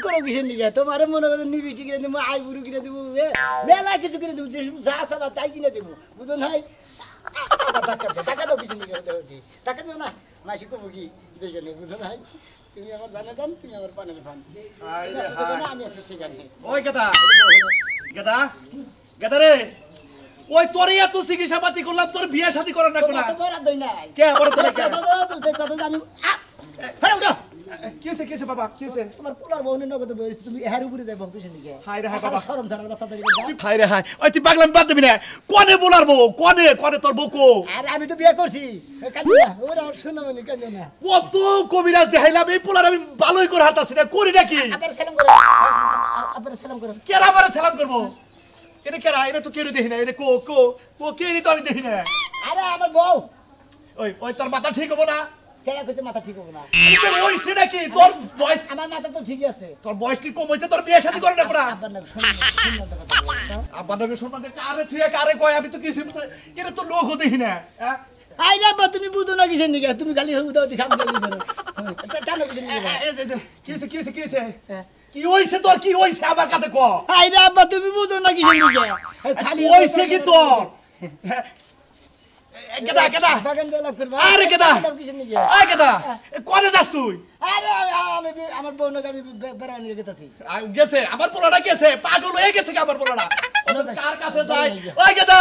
করো কিসের নিকে তোমার মনে করো নিবিষ্টি কিনে দেবো আইবুড়ু কিনে দেবো মেলা কিছু কিনে দেবো যা সাবা তাই কিনে দেবো বুঝো নাই টাকা দাও কিসের নিকে টাকা দেবো না মাসি কবো কি দেখে নেই বুঝো নাই তুমি আমার জানে জান তুমি আমার পানের ফান আমি আছি সেখানে ওই গেদা গেদা গেদা রে ওই তোরই এত চিকিৎসা পাতি করলাম তোর বিয়ে শাদী করার না কোনা বড় দই নাই কে বড় দই কে আমি আরে উঠো কি হইছে বাবা কি হইছে তোমার পোলার বউনের নগদ বইছি তুমি এর উপরে যাইবা কিসের নিকে হাই রে হাই বাবা শরম ছাড়ার কথা দাঁড়ি তুই হাই রে হাই ওই তুই পাগলামি বাদ দিবি না কোনে বলার বউ কোনে তোর বউ কো আরে আমি তো বিয়ে করছি কাঁদো না ওরে আমার শোনাবনি কাঁদো না কত কবিরাজ দেখাইলাম এই পোলার আমি ভালোই করে হাতাছি না করি নাকি আপনার সালাম করো কেরা আমারে সালাম করবো এটা কেরা এটা তো কেউ দেখি না এটা কো কে তো আমি দেখি না আরে আমার বউ ওই তোর মাথা ঠিক হবো না কেরা কইছে মাথা ঠিক হবে না তোর হইছে নাকি তোর বয়স আমার মাথা তো ঠিকই আছে তোর বয়স কি কম হইছে তোর বিয়ে শাদী করে না পুরা আব্বার নাকি শুনুন কথা আব্বা নবী সম্মান কারে থুয়া কারে কয় আমি তো কিছু এটা তো লোক দেখি না হ্যাঁ আই রে বা তুমি বুঝো না কিসের নিকে তুমি খালি উদাওতি খাম গালি করো টানো কিসের নিকে কি হইছে কি হইছে তোর কি হইছে আমার কাছে ক আই রে আব্বা তুমি বুঝো না কিসের নিকে খালি হইছে কি তোর গেদা বাগান দেলা করবা আরে গেদা কিসের নিকে আরে গেদা কোনে যাস তুই আরে আমি আমার বউ নাকি আমি বেড়ানি গেতাছি গেছে আমার পোলাটা গেছে পাগল হয়ে গেছে আমার পোলাটা কার কাছে যাই ওই গেদা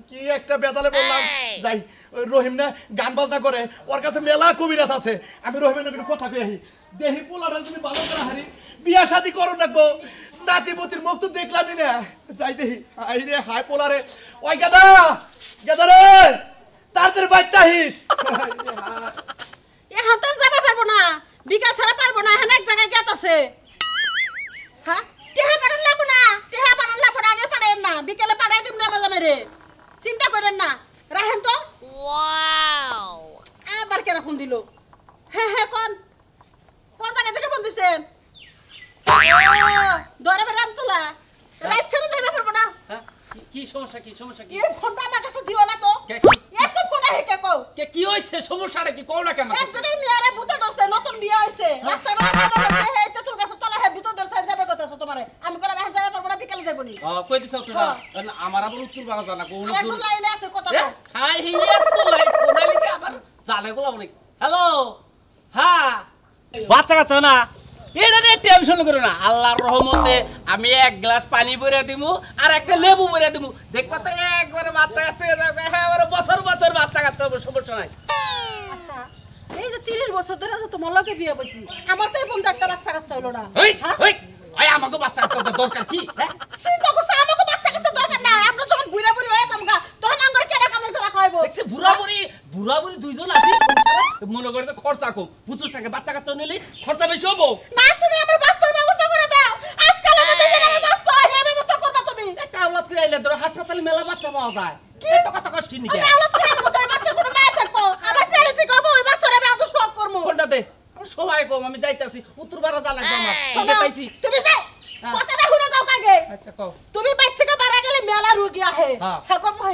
কি একটা বেতালে বললাম যাই ওই রহিম না গান বাজনা করে ওর কাছে মেলা কবিরাজ আছে আমি রহিমের একটু কথা কই দেহি পোলাটা যদি ভালো করে হারি বিয়া শাদী করো রাখবো নাতিপতির মুখ তো দেখলামই না যাই দেহি হাই রে হাই পোলারে ওই গেদা রে তাড়াতাড়ি বাইতে আহিস এ হাতর যাবার পারবো না বিকাল ছাড়া পারবো না এখানে এক জায়গায় গেত আছে হ্যাঁ টেহা পাড়ান লাগবো না আগে পাড়াইন না বিকেলে পাড়াই দিম না আমার রে চিন্তা করেন না রাখেন তো ওয়াও আবার কেন ফোন দিল হ্যাঁ কোন জায়গা থেকে ফোন দিছেন ধরে রামতলা রাত ছেড়ে যাইবা পারবো না কি সমস্যা কি এই ফোনটা আমার কাছে দিও না তো এত ফোন আহে কে কও কি হইছে সমস্যাটা কি কও না কেন একজনের মেয়ারে ভূতে ধরছে নতুন বিয়ে হইছে রাস্তায় বাড়ি যাবে হইছে হে তো তোর কাছে তলা হে ভূতে ধরছে যাবে কথা আছে তোমারে আমি কইলাম এখন যাবে পারবো না বিকালে যাবো নি কই দিছাও তুই না আমার আবার উত্তর বাড়া জানা কোন একজন লাইনে আছে কথা তো হাই হি এত লাইন কোনালি কি আবার জালে গোলা বলে হ্যালো হ্যাঁ বাচ্চা কাচ্চা না এটা নিয়ে টেনশন করো না আল্লাহর রহমতে আমি এক গ্লাস পানি ভরে দিমু আর একটা লেবু ভরে দিমু দেখবা তো একবারে বাচ্চা কাচ্চা একেবারে বছর বাচ্চা কাচ্চা সমস্যা নাই আচ্ছা এই যে 30 বছর ধরে আছে তোমার লগে বিয়ে বইছি আমার তো এই বন্ধু একটা বাচ্চা কাচ্চা হলো না ওই আমাকে বাচ্চা কাচ্চা দরকার কি হ্যাঁ চিন্তা করছ আমাকে বাচ্চা কাচ্চা দরকার না আমরা যখন বুড়া বুড়ি হয়ে যামগা তখন আঙ্গর কেডা কামাই করা খাইবো দেখছি বুড়া বুড়ি দুইজন আছে সংসারে মনে করে তো খরচা কম 25 টাকা বাচ্চা কাচ্চা নিলে খরচা বেশি হবো না তুমি আমার বাস্তব ব্যবস্থা করে দাও আজকাল আমাদের যেন আমার বাচ্চা হয় এই ব্যবস্থা করবা তুমি একটা আওলাদ করে আইলে ধরো হাসপাতালে মেলা বাচ্চা পাওয়া যায় এত কথা কষ্ট নি আমি আওলাদ করে আনবো তো বাচ্চার কোনো মায় থাকবো আমার পেটে থেকে হবো ওই বাচ্চারে আমি আদর সব করবো কোনটা দে আমার সময় কম আমি যাইতাছি উত্তর বাড়া যা লাগবে আমার শোনো পাইছি তুমি যাও কথাটা শুনে যাও কাগে আচ্ছা কও তুমি বাইক থেকে বাড়া গেলে মেলা রোগী আহে হ্যাঁ।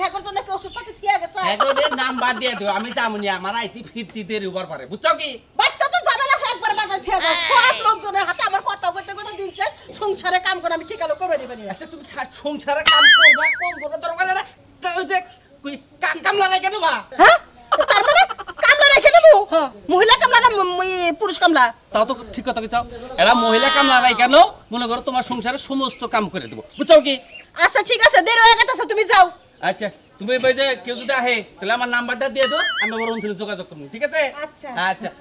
হেকর জন্য কি ওষুধ পাতি থিয়া গেছে এগোদের নাম্বার দিয়ে দিও আমি যামুনি আমার আইতি ফিরতি দেরি হবার পারে বুঝছো কি বাচ্চা তো যাবে না একবার বাজার থিয়া যাও সব লোকজনের হাতে আমার কথা কইতে দিন শেষ সংসারে কাম করে আমি ঠিক আলো করে নিবানি আচ্ছা তুমি সংসারে কাম করবা কম করবা দরকার না ওই যে কই কামলা নাই কেন বা হ্যাঁ তার মানে কামলা রেখে নেবো মহিলা কামলা না পুরুষ কামলা তাও তো ঠিক কথা কইছো এরা মহিলা কামলা নাই কেন মনে করো তোমার সংসারে সমস্ত কাম করে দেব বুঝছো কি আচ্ছা ঠিক আছে দেরি হয়ে গেছে তুমি যাও আচ্ছা তুমি এই যে কেউ যদি আহে তাহলে আমার নাম্বারটা দিয়ে দাও আমি আবার অন্যদিন যোগাযোগ করব ঠিক আছে আচ্ছা আচ্ছা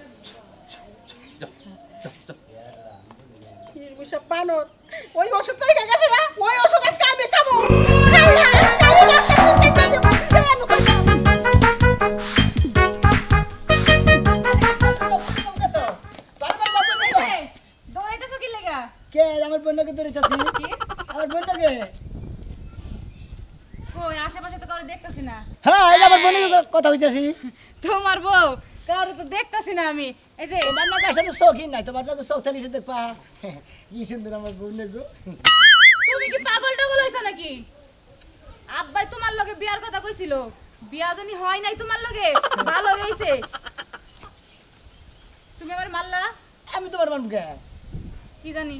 সব বানর ওই ওষুধ পেয়ে গেছে না ওই ওষুধ আজকে আমি খাবো দৌড়াইতেছো কি লাগা কে আমার বন্ধুকে ধরেছি আমার বন্ধুকে কই আশেপাশে তো কাউকে দেখতাছি না হ্যাঁ এই আমার বন্ধুকে কথা কইতাছি তোমার বউ কাউকে তো দেখতাছি না আমি এই যে তোমার না আসলে শৌখিন নাই তোমার না শৌখ থাকলে দেখবা কি সুন্দর আমার বন্ধু গো তুমি কি পাগল টাগল হইছো নাকি আব্বাই তোমার লগে বিয়ার কথা কইছিল বিয়া জানি হয় নাই তোমার লগে ভালো হইছে তুমি আমার মারলা আমি তোমার মানবো কে কি জানি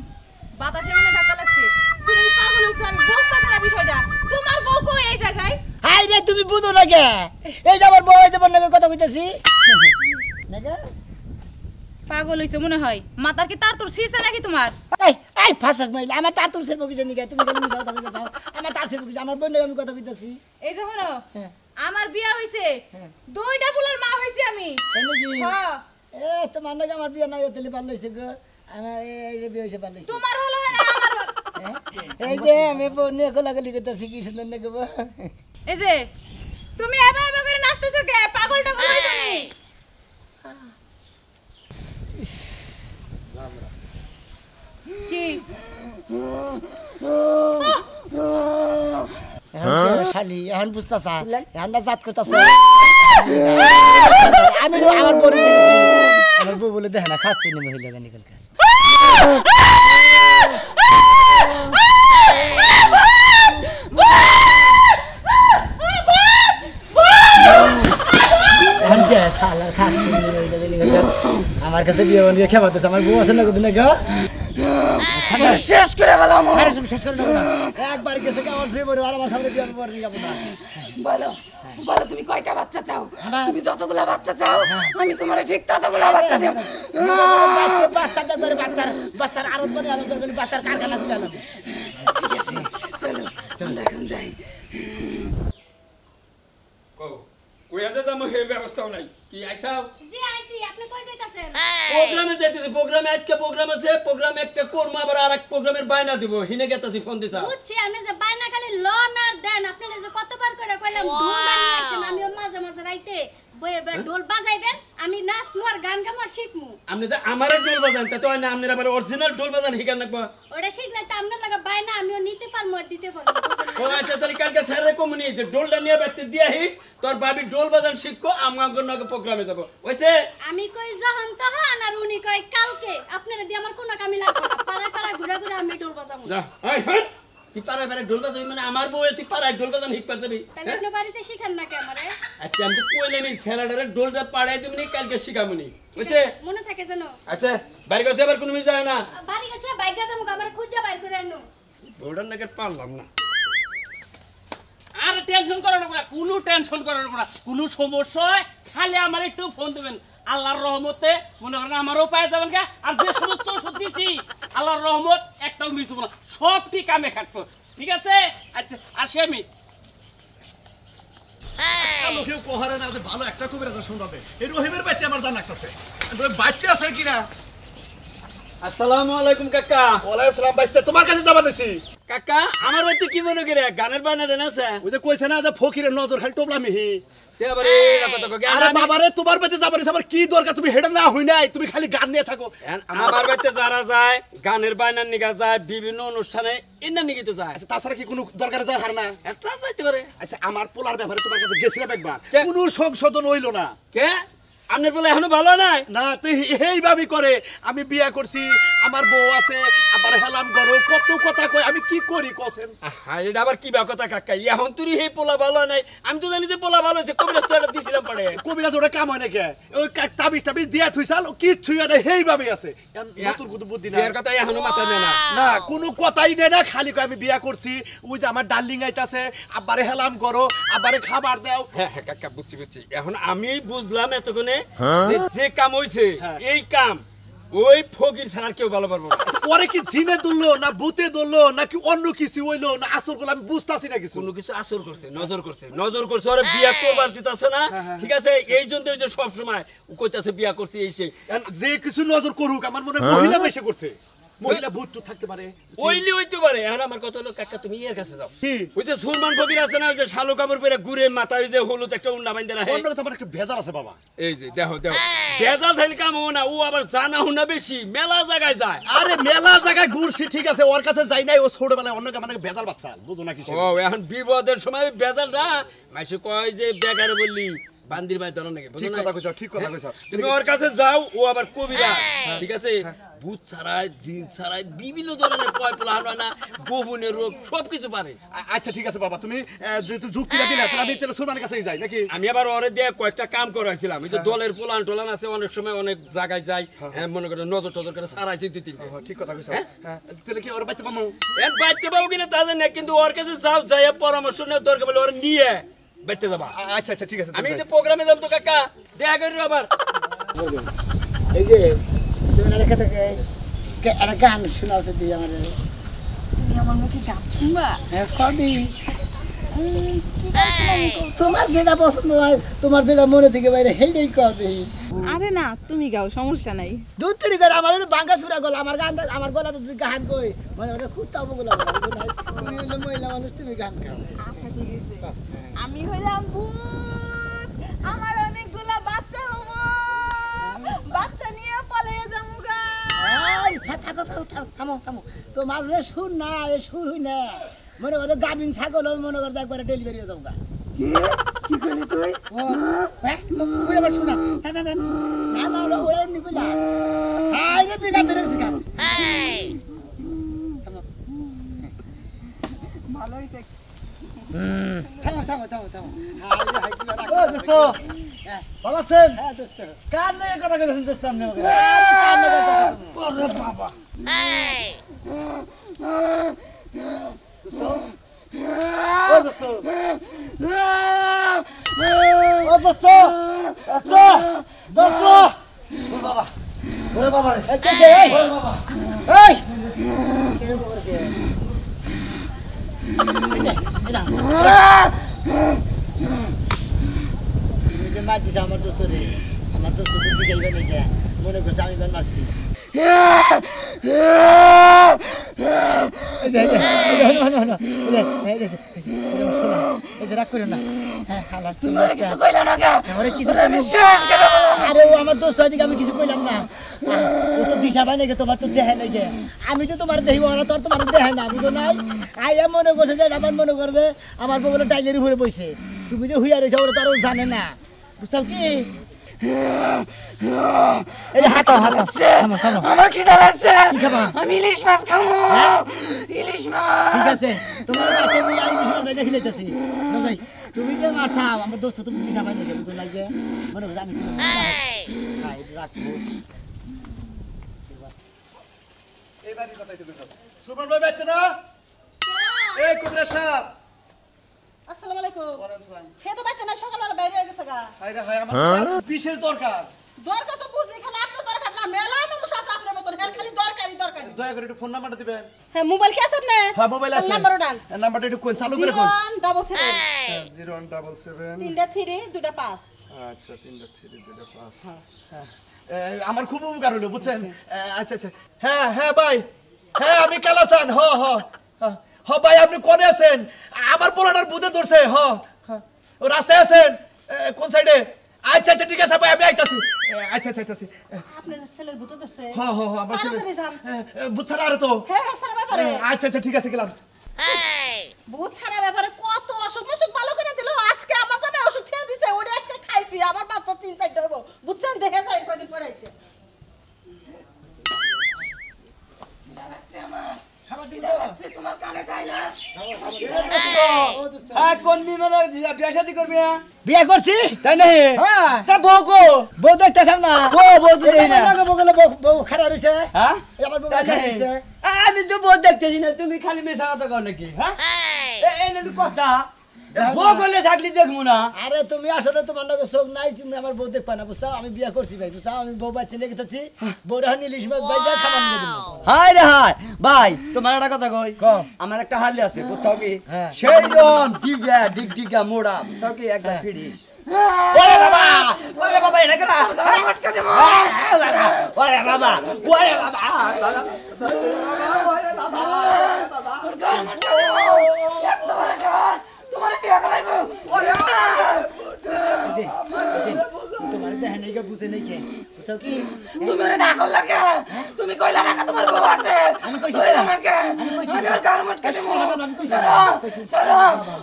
বাতাসে মনে ধাক্কা লাগছে তুমি পাগল হইছো আমি বুঝতাছি না বিষয়টা তোমার বউ কই এই জায়গায় হাই রে তুমি বুঝো না কে এই যে আমার বউ এই যে বন্যাকে কথা কইতাছি নাকি পাগল হইছো মনে হয় মাথার কি তার তোর ছিছে নাকি তোমার এই এই ফাঁসাক মাইলে আমার তার তোর সেরবো কিছু নিকে তুমি খালি মিছা কথা কইতাছ আমার তার সেরবো কিছু আমার বন্যাকে আমি কথা কইতাছি এই যে হলো হ্যাঁ। আমার বিয়া হইছে দুইটা পুলার মা হইছি আমি তাই নাকি হ্যাঁ এ তোমার নাকি আমার বিয়ে না হইতে পারল হইছে গো আমার এই বিয়ে হইছে পারল হইছে তোমার হলো হয় না আমার হলো। এই যে আমি বন্যা কোলাগুলি করতেছি কি সুন্দর নাকি গো এই যে তুমি এবা এবা করে নাচতেছো কে পাগল টাগল হইছো নি কি শালি এখন বুঝতেছা এখন জাত করতেছে আমি আমার বড় আমার বউ বলে দেখে না খাচ্ছে না মহিলা জানি কালকার আমার কাছে বিয়ে বানিয়ে খেপাতেছে আমার বউ আছে না কোথায় না গো শেষ করে বললাম শেষ করে নেবো না একবার গেছে আমার যে বড় আর আমার সামনে বিয়ে করে যাবো না বলো বলো তুমি কয়টা বাচ্চা চাও তুমি যতগুলা বাচ্চা চাও আমি তোমার ঠিক ততগুলা বাচ্চা দেব বাচ্চাটা করে বাচ্চার আরত করে আলো করে বাচ্চার কারখানা খুলে আলো ঠিক আছে চলো চলো এখন যাই কই আছে যাম হে ব্যবস্থাও নাই কি আইছাও জি আইছি আপনি কই যাইতাছেন প্রোগ্রামে যাইতেছি প্রোগ্রামে আজকে প্রোগ্রাম আছে প্রোগ্রামে একটা করব আবার আরেক প্রোগ্রামের বায়না দিব হিনে গেতাছি ফোন দিছা বুঝছি আপনি যে বাইনা খালি লন আর দেন আপনি যে কতবার করে কইলাম ঢোল বানিয়ে আসেন আমি মাঝে মাঝে রাইতে বয়ে ঢোল বাজাই দেন আমি নাচমু আর গান গামু আর শিখমু আপনি যে আমারে ঢোল বাজান তা তো না আপনি আবার অরিজিনাল ঢোল বাজান হিকান নাকবা ওটা শিখলে তো আপনার লাগা বাইনা আমিও নিতে পারমু আর দিতে পারমু ও আচ্ছা তাহলে কালকে স্যারের কমনি যে ঢোলটা নিয়ে ব্যক্তি দিয়া হিস তোর ভাবি ঢোল বাজান শিখবো আমগো নগে প্রোগ্রামে যাব হইছে আমি কই যখন তখন আর উনি কই কালকে আপনারা দিয়ে আমার কোনো কামি লাগবে না পাড়া পাড়া ঘুরে ঘুরে আমি ঢোল বাজামু যা এই হট তুই পাড়ায় পাড়ায় ঢোল বাজাবি মানে আমার বউ তুই পাড়ায় ঢোল বাজান হিক পারবি তাহলে আপনি বাড়িতে শিখান না কে আমারে আচ্ছা আমি তো কইলাম এই ছেলেটারে ঢোলটা পাড়ায় দিবনি কালকে শিখামুনি হইছে মনে থাকে জানো আচ্ছা বাড়ি করতে আবার কোনো মিস যায় না বাড়ি গেছে বাইক যামু আমার খুঁজে বাইর করে আনো ওটার নাকি পারলাম না আর টেনশন করো না কোনো টেনশন করো না কোনো সমস্যা হয় খালি আমার একটু ফোন দেবেন আল্লাহর রহমতে মনে করেন আমারও পায়ে যাবেন কে আর যে সমস্ত ওষুধ দিছি আল্লাহর রহমত একটাও মিস হবে না সবটি কামে খাটবো ঠিক আছে আচ্ছা আসি আমি লোকেও কোহারে না যে ভালো একটা কবিরাজ শুনবে এই রহিমের বাইতে আমার জান লাগতেছে বাইতে আছে কিনা আসসালামু আলাইকুম কাকা ওয়ালাইকুম সালাম বাইতে তোমার কাছে যাবার নিছি কাকা আমার বাড়িতে কি মনে করে গানের বায়না দেন আছে ওই যে কইছে না যে ফকিরের নজর খালি টোপলামিহি তেবারে কত কো আরে বাবারে তোমার বাইতে যাবার নিছি আবার কি দরকার তুমি হেডা না হই নাই তুমি খালি গান নিয়ে থাকো আমার বাড়িতে যারা যায় গানের বায়নার নিগা যায় বিভিন্ন অনুষ্ঠানে ইন্না নিগি তো যায় আচ্ছা তাছাড়া কি কোনো দরকার যায় হার না এটা যাইতে পারে আচ্ছা আমার পোলার ব্যাপারে তোমার কাছে গেছিলাম একবার কে? কোনো সংশোধন হইল না কে আপনার বলে এখনো ভালো নাই না তো এইভাবেই করে আমি বিয়া করছি আমার বউ আছে আবার হেলাম করো কত কথা কই আমি কি করি কছেন আরে এটা আবার কি বা কথা কাকা এখন তুই হে পোলা ভালো নাই আমি তো জানি যে পোলা ভালো আছে কবিরাজ তো এটা দিছিলাম পড়ে কবিরাজ ওটা কাম হয় নাকি ওই তাবিজ দিয়া থুইছাল কিচ্ছুই না এইভাবেই আছে নতুন কোনো বুদ্ধি না এর কথা এখনো মাথা নেয় না না কোনো কথাই নেই না খালি কই আমি বিয়া করছি ওই যে আমার ডার্লিং আইতাছে আবারে হেলাম করো আবারে খাবার দাও হ্যাঁ হ্যাঁ কাকা বুঝছি এখন আমি বুঝলাম এতক্ষণে যে কাম হইছে এই কাম ওই ফকির ছাড়া কেউ ভালো পারবো না ওরে কি জিনে ধরলো না ভূতে ধরলো নাকি অন্য কিছু হইলো না আসর গুলো আমি বুঝতাছি না কিছু কোনো কিছু আসর করছে নজর করছে ওরে বিয়া করবার দিতাছে না ঠিক আছে এই জন্য ওই যে সব সময় ও কইতাছে বিয়া করছি এই সেই যে কিছু নজর করুক আমার মনে হয় মহিলা বেশি করছে মহিলা ভূত তো থাকতে পারে ওইলি হইতে পারে এখন আমার কথা হলো কাকা তুমি এর কাছে যাও কি? ওই যে সুরমান ফকির আছে না ওই যে শালু কাপড় পরে ঘুরে মাথায় যে হলুদ একটা উন্না বাইন্দা রাখে অন্য তো আমার একটা ভেজাল আছে বাবা এই যে দেখো বেজাল থাইলে কাম হবো না ও আবার জানা হুনা বেশি মেলা জায়গায় যায় আরে মেলা জায়গায় ঘুরছি ঠিক আছে ওর কাছে যাই নাই ও ছোটবেলায় অন্য মানে ভেজাল বাচ্চা বুঝো না কিছু ও এখন বিপদের সময় বেজালটা মাইসে কয় যে বেকারে বললি বান্দির ভাই ধরো নাকি বুঝো ঠিক না? কথা কইছ ঠিক কথা কইছ তুমি ওর কাছে যাও ও আবার কবিরা ঠিক আছে ভূত ছাড়াই জিন ছাড়াই বিভিন্ন ধরনের পয় পোলাহান হয় না গোপনের রোগ সবকিছু পারে। আচ্ছা ঠিক আছে বাবা, তুমি যেহেতু যুক্তিটা দিলে তাহলে আমি তাহলে সুরমানের কাছেই যাই নাকি? আমি আবার ওরে দিয়ে কয়েকটা কাম করাইছিলাম, এই যে দলের পোলান টোলান আছে অনেক সময় অনেক জায়গায় যাই, মনে করে নজর টজর করে সারাইছি 2-3 ঠিক কথা কইছো। হ্যাঁ তাহলে কি ওর বাইতে পামু? বাইতে পাবো কিনা তা জানি না, কিন্তু ওর কাছে যাও যাই পরামর্শ নেওয়ার দরকার বলে ওরা নিয়ে বাইতে যাবা। আচ্ছা আচ্ছা ঠিক আছে। আমি যে প্রোগ্রামে যাবো তো কাকা দেখা করি আবার। এই যে তুমি রেখে থেকে একটা গান শোনাচ্ছে দিয়ে আমাদের। তুমি আমার মুখে গান শুনবা? হ্যাঁ কদি তোমার যেটা পছন্দ হয়, তোমার যেটা মনে থেকে বাইরে সেইটাই কদি। আরে না তুমি গাও, সমস্যা নাই। দুধ তৈরি করে আমার বাঙ্গা সুরা গলা, আমার গান আমার গলা তো গান কই মানে ওটা কুত্তাও বগুলা। তুমি হইলে মহিলা মানুষ, তুমি গান গাও। আচ্ছা ঠিক আছে, আমি হইলাম ভূত, আমার অনেকগুলা বাচ্চা হবো, বাচ্চা নিয়ে পালিয়ে যাবো গা। থাকো থামো থামো, তোমার যে সুর না এ সুর হই না, মনে করে গাভিন ছাগল মনে করে একবারে ডেলিভারি হয়ে যাবো গা। কি করলি তুই? শোনা না না না না না না ওরা এমনি কইলা হাই রে বিগান ধরে গেছে গা। ভালো হইছে। থামো থামো থামো থামো। ও দোস্ত ভালো আছেন? হ্যাঁ দোস্ত, কার নিয়ে কথা কইতেছেন দোস্ত? আপনি আমাকে কার লাগা কথা তুমি? ওরে বাবা ও দোস্ত ও দোস্ত দোস্ত দোস্ত ও বাবা ওরে বাবা রে কেসে এই ওরে বাবা এই কেন করে দে এটা তুমি যে মার দিছ আমার দোস্ত রে, আমার দোস্ত তো দিছাইবে না কে মনে করছ আমি গান মারছি। আমার দোস্ত আমি কিছু কইলাম না, ও তো দিশা পাই নাকি, তোমার তো দেখায় নাকি, আমি তো তোমার দেখি ওরা তো তোমার দেখায় না, বুঝো নাই। আইয়া মনে করছে যে আমার মনে করবে আমার বলে টাইলের উপরে বসে, তুমি যে হুইয়া রয়েছে ওরা তো আরো জানে না, বুঝছো কি? আমার খিদা লাগছে, আমি ইলিশ মাছ খাবো। ইলিশ মাছ ঠিক আছে, তোমার রাতে আমি ইলিশ মাছ দেখে লইতাছি। তুমি যে মাছ খাও আমার দোস্ত, তুমি দিশা পাই নাকি, বুঝো নাই যে মনে করছে আমি রাখবো। এইবারই কথাই তো কইছো। সুমন ভাই বাইতে না? এই কুবরা সাহেব। আসসালামু আলাইকুম। ওয়ালাইকুম সালাম। হে তো বাইতে না, সকালবেলা বাইরে হয়ে গেছে গা। হাই রে হাই, আমার বিশেষ দরকার। দরকার তো বুঝি, খালি আপনার দরকার না, মেলা মানুষ আছে আপনার মতন, হের খালি দরকারি দরকারি। দয়া করে একটু ফোন নাম্বারটা দিবেন। হ্যাঁ মোবাইল কি আছে আপনি? হ্যাঁ মোবাইল আছে। নাম্বার ওটান। নাম্বারটা একটু কোন চালু করে কোন? 0177 0177 3 3 2 5। আচ্ছা 3-3-2-5। হ্যাঁ আমার খুব উপকার হলো বুঝছেন। আচ্ছা আচ্ছা হ্যাঁ হ্যাঁ ভাই, হ্যাঁ আমি কালাসান। হ হ হ ভাই, আপনি কোনে আছেন? আমার পোলাটার বুঝে ধরছে। হ ও রাস্তায় আছেন? কোন সাইডে? আচ্ছা আচ্ছা ঠিক আছে ভাই, আমি আইতাছি। আচ্ছা আচ্ছা আইতাছি। আপনার ছেলের ভূত ধরছে? হ হ হ আমার ছেলে তাড়াতাড়ি যান। বুঝ ছাড়া আর তো। হ্যাঁ হ্যাঁ স্যার ব্যাপারে। আচ্ছা আচ্ছা ঠিক আছে গেলাম। ভূত ছাড়া ব্যাপারে কত অসুখ মসুখ ভালো করে দিল, আজকে আমার জামে ওষুধ খেয়ে দিছে, ওটা আজকে খাইছি, আমার বাচ্চা 3-4টা হবো, বুঝছেন? দেখে যাই কদিন পরে আইছে। তোমার কানে যায় না? কোন বিমানে বিয়া শাদী করবি না? বিয়ে করছি তাই না? হ্যাঁ, তা বউ গো বউ দেখতেছাম না, ও বউ তো দেই না। বউ খারাপ হয়েছে। হ্যাঁ আমার বউ তাই না? খারাপ হয়েছে। আমি তো বউ দেখতেছি না, তুমি খালি মেশা কথা কর নাকি? হ্যাঁ এই একটু কথা, বউ করলে থাকলি দেখবো না। আরে তুমি আসলে তোমার লগে চোখ নাই, তুমি আমার বউ দেখবা না, বুঝছো? আমি বিয়ে করছি ভাই, বুঝছো? আমি বউ বাইতে নিয়ে গেছি, বউরা ইলিশ মাছ ভাই যা খাবার নিয়ে দেবো। হাই রে হাই ভাই, তোমার একটা কথা কই, কও। আমার একটা হালি আছে বুঝছো কি, হ্যাঁ। সেই রকম ডিগা ডিগডিগা মোড়া বুঝছো কি, একবার ফিরিস। ওরে বাবা, ওরে বাবা, এটা কেনা আটকা দেবো। ওরে বাবা, ওরে বাবা, তোর গান আটকা দেবো। এত বড় সাহস, তোমার বিয়ে করাইবো। তোমার দেখে নেই কে, বুঝে নেই কে, বুঝছো কি? তুমি ওরে না করলা কে? তুমি কইলা না কে তোমার বউ আছে? আমি কইছি কইলা না। না কে? আমি কইছি আমি না। ওর গান আটকা দেবো। আমি কইছি না, চলো, আমি কইছি না। চলো,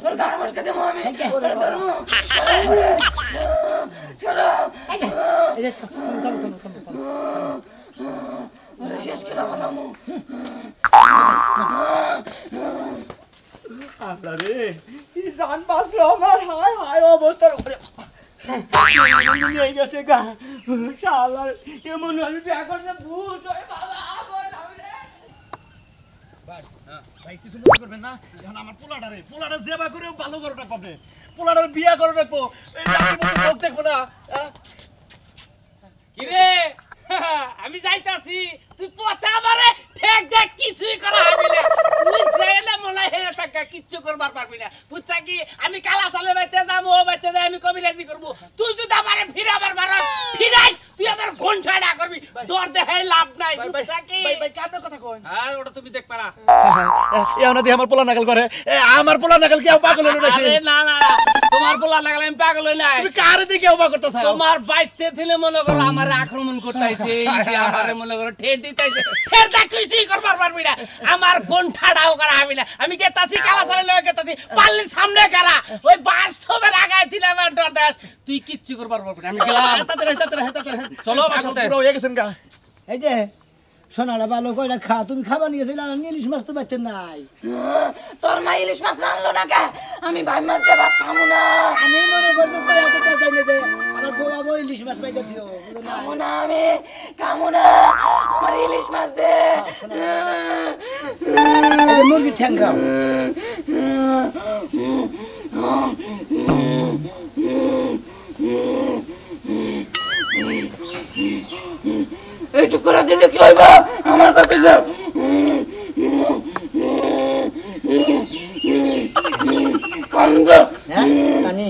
ওর গান আটকা দেবো আমি। ওরে ধরবো। চলো। এই যে, থামো, থামো, থামো, থামো, থামো। শেষ করে বানামু আল্লাহ রে কি জান বাঁচলো আমার হায় হায় অবস্থার উপরে নিয়ে গেছে গা শালা এমন আমি বিয়া করতে ভূত হয়ে বাবা আমার সামনে ভাই কিছু মনে করবেন না এখন আমার পোলাটা জেবা করে ভালো করতে পাবে পোলাটার বিয়া করে রাখবো এই দাঁতে মতো লোক দেখবো না কি রে আমি যাইতাছি তুই পথে আমারে ঠেক দেখ কিছুই করা হবে না তুই জেলে মনে হে থাকা কিচ্ছু করবার পারবি না বুঝছা কি আমি কালা চালে বাইতে যাবো বাইতে যাই আমি কবিরাজি করব তুই যদি আমারে ফিরাবার মারস ফিরাই তুই আমার ঘন্টাটা করবি তোর দেহে লাভ নাই বুঝছা কি ভাই কাদের কথা কই আর ওটা তুমি দেখ পারা এ ওনা দিয়ে আমার পোলা নাকাল করে আমার পোলা নাকাল কি পাগল হলো নাকি আরে না না তোমার পোলা লাগালে আমি পাগল হই নাই তুমি কার দিকে ওবা করতেছ তোমার বাইতে দিলে মনে করো আমারে আক্রমণ করতেছে এই আমারে মনে করো ঠের দিতেছে ঠেরটা কিছুই করবার পারবি না আমার ঘন্টাটাও করা হবে না আমি গেতাছি কালা চালে লয়ে গেতাছি পাল্লি সামনে করা ওই বাস্তবের আগায় দিলে আমার ডর দেশ তুই কিচ্ছু করবার পারবি না আমি গেলাম চলো আমার সাথে পুরো হয়ে গেছেন গা এই যে সোনাটা ভালো কয়টা খা তুমি খাবার নিয়ে গেছিলে ইলিশ মাছ তো পাইতে নাই তোর মা ইলিশ মাছ রানলো না কে আমি ভাই মাছ দিয়ে ভাত খামু না আমি মনে করতো পাইতে কাজ জানি যে আমার বউ বউ ইলিশ মাছ পাইতে দিও খামু না আমি খামু না আমার ইলিশ মাছ দে এই যে মুরগি ঠ্যাং খাও এইটুকু করে দিলে কি হইব আমার কাছে যাও কানি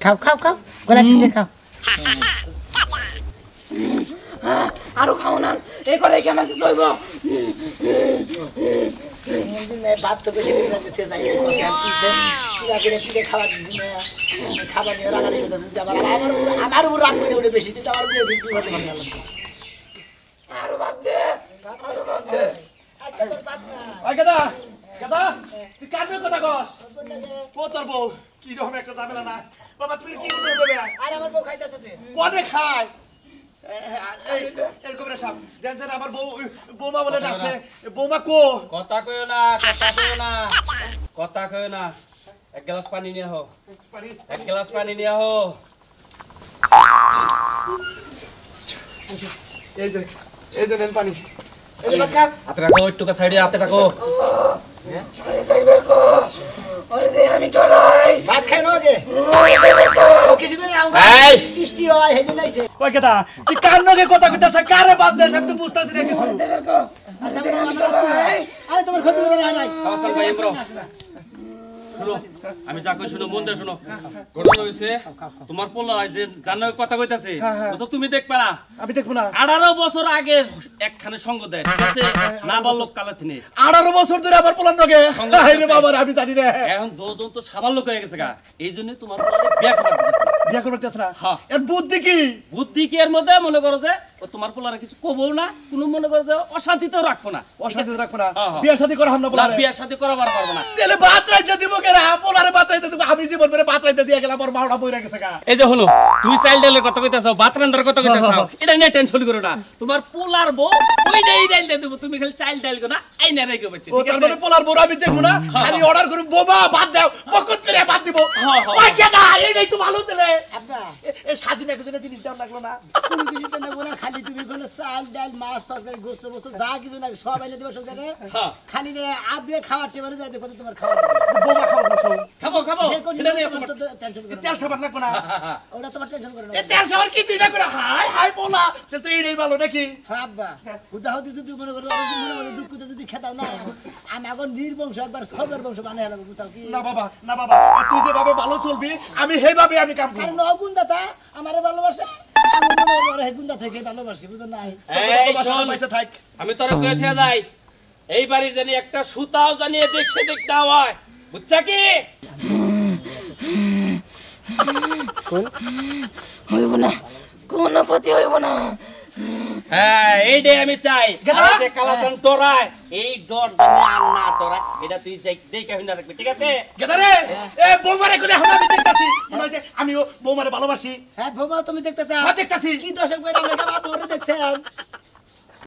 খাও খাও খাও গলা টিপে খাও আরো খাও না এই করে কি আমার কিছু হইব ভাত তো বেশি করে যাচ্ছে যাই পুরা করে পিঠে খাবার দিচ্ছি না খাবার নিয়ে রাগারি করতেছে আমার উপর রাগ করে উঠে বেশি দিতে আমার বিয়ে বিক্রি হতে পারে না আরো ভাত দে আচ্ছা তোর ভাত না ওই গাদা তুই কাজের কথা কস পোতার বউ কি রকম একটা ঝামেলা না বাবা তুমি কি করতে হবে আর আমার বউ খাইতেছে কোনে খায় এই কবরে সাহেব দেন আমার বৌমা বলে ডাকছে বৌমা কো কথা কইও না এক গ্লাস পানি নিয়ে আহো এক গ্লাস পানি নিয়ে আহো এই যে নেন পানি এই ভাত খা হাতে রাখো একটু সাইডে হাতে রাখো আমি ডরাই ভাত খাই না যে ও কিছু করে নাও এই বৃষ্টি হয় হেদিন আইছে ওই গাদা তুই কার নগে কথা কইতাছ কারে বাদ দেস আমি তো বুঝতাছি না কিছু আচ্ছা আরে তোমার ক্ষতি করে না নাই আচ্ছা ভাই এমরো শুনো আমি যা কই শুনো মন দিয়ে শুনো ঘটনা হইছে তোমার পোলা যে জানো কথা কইতাছে ও তো তুমি দেখবা না আমি দেখব না 18 বছর আগে একখানে সঙ্গ দেয় ঠিক আছে না বালক কালে থিনে 18 বছর ধরে আমার পোলার নগে আরে বাবা আমি জানি না এখন দুজন তো সাবাল লোক হয়ে গেছে গা এইজন্য তোমার পোলা বিয়া করতে দিতেছে বিয়া করতেছ না হ্যাঁ এর বুদ্ধি কি এর মধ্যে মনে করো যে ও তোমার পোলারে কিছু কবও না কোনো মনে করো যে অশান্তিতেও রাখবো না অশান্তি রাখবো না হ্যাঁ, হ্যাঁ। বিয়া শাদী করা হামনা না পোলারে বিয়ার সাথে করাবার পারবো না তেলে ভাত রাইতে দিব কেরা পোলারে ভাত রাইতে দিব আমি জীবন ধরে ভাত রাইতে দিয়া গেলাম আমার মাওড়া বইরা গেছে গা এই যে হলো তুই চাইল্ডের কথা কইতাছ ভাত রান্নার কথা কইতাছ এটা নিয়ে টেনশন করো না তোমার পোলার বউ ওইটাই ডাইল দিয়ে দেব তুমি খালি চাইল্ড ডাইল গো না আইনা রেখে বইতে ও ঠিক তার আছে মানে পোলার বড় আমি দেখব না খালি অর্ডার করব বোবা ভাত দাও বকত করে ভাত দিব হ্যাঁ, হ্যাঁ। ওই কেডা এই তো ভালো তেলে আব্বা এই সাজিনা কিছু জিনিস দাও লাগলো না কোনো কিছু তো নেবো না খালি তুমি কোনো চাল ডাল মাছ তরকারি গোস্ত বস্তু যা কিছু না সব এনে দেবো সরকারে হ্যাঁ। খালি যে আধ দিয়ে খাবার টেবিলে যাই দেখো তোমার খাবার বোবা খাবো না সব খাবো এটা নিয়ে তোমার টেনশন করো তেল সাবান লাগবে না ওটা তোমার টেনশন করো না এই তেল সাবান কিছু না করে হাই হাই পোলা তেল তো এইটাই ভালো নাকি হ্যাঁ আব্বা হুদাহুদি যদি মনে করো আর মনে মনে দুঃখ যদি খেতাও না আমি এখন নির্বংশ একবার সবের বংশ বানিয়ে হলো বুঝাও কি না বাবা আর তুই যেভাবে ভালো চলবি আমি সেইভাবে আমি কাম কারণ করব অগুন্দাতা আমারে ভালোবাসে আমি মনে করি ওরা গুন্দা থেকে ভালোবাসি বুঝো নাই এই শোন, পয়সা থাক আমি তোরে কয়ে থেকে যাই এই বাড়ির জানি একটা সুতাও জানিয়ে দেখছে দেখতে হয় বুঝছা কি হইব না কোনো ক্ষতি হইব না হ্যাঁ এইটাই আমি চাই গেদা? আর যে কালাচান ডরায় এই ডর জানি আর না ডরায় এটা তুই দেখে শুনে রাখবি ঠিক আছে গেদারে এ বৌমারে করে আমি দেখতাছি মনে হয় যে আমিও বৌমারে ভালোবাসি হ্যাঁ বৌমা তুমি দেখতেছ হ্যাঁ দেখতাছি কি দশক করে আমরা আমার বউরে দেখছেন